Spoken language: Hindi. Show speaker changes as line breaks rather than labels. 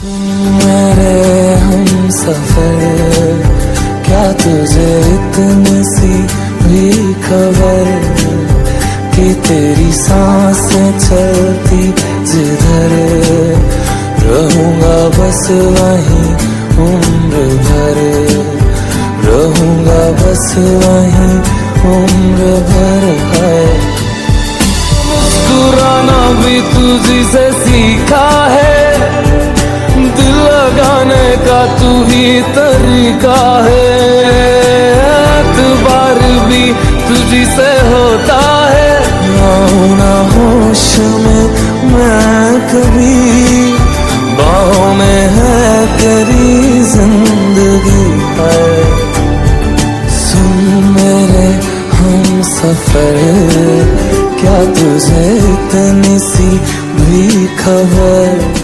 मेरे हम सफर, क्या तुझे इतनी सी भी खबर कि तेरी सांसें चलती जिधर, रहूंगा बस वहीं उम्र भर, रहूंगा बस वहीं उम्र भर है। मुस्कुराना भी तुझी से सीखा है, दिल लगाने का तू ही तरीका है, एतबार भी तुझी से होता है। आऊं ना होश में मैं कभी, बाहों में है तेरी जिंदगी है। सुन मेरे हम सफर, क्या तुझे इतनी सी भी खबर